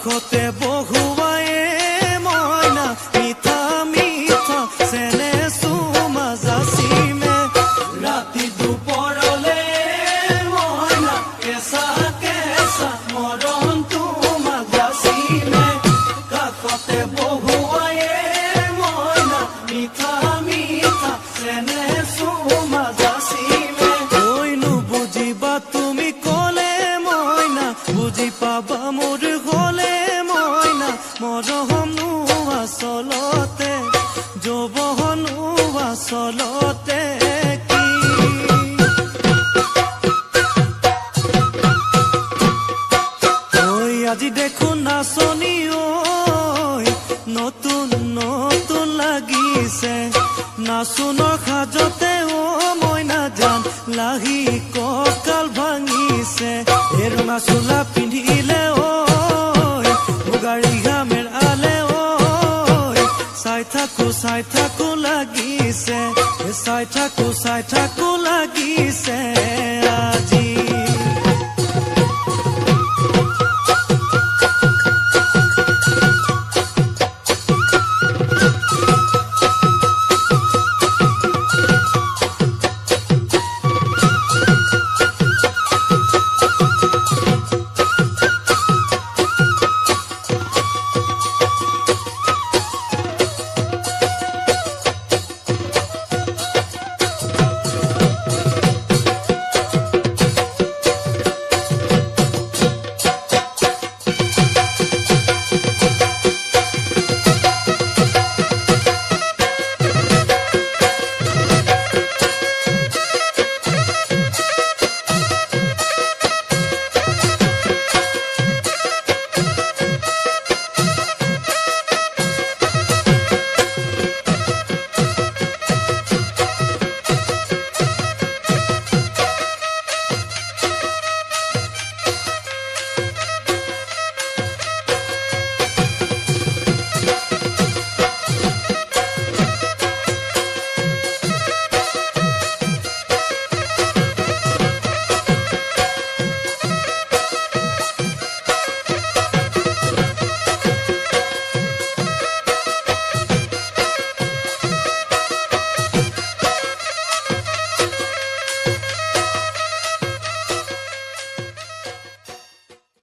কাষতে বহুৱাই মইনা মিঠা মিঠা চেনে চুমা যাচিমে ৰাতি দুপৰলে মইনা কেঁচা কেঁচা মৰম তোমাক যাচিমে কাষতে বহুৱাই মইনা মিঠা মিঠা চেনে চুমা যাচিমে কৈনো বুজিবা তুমি ক'লে মইনা বুজি পাবা মোৰ গ'লে মইনা মৰমনো আচলতে যৌৱনো আচলতে কি ঐ আজি দেখোন নাচনি ঐ নতুন নতুন লাগিছে নাচোনৰ সাজতে অ মইনা জান লাহি কঁকাল ভাঙিছে এৰমা চোলা পিন্ধিলে ঐ মুগাৰী ঘামেৰ আলে ঐ চাই থাকো লাগিছে চাই থাকো লাগিছে আজি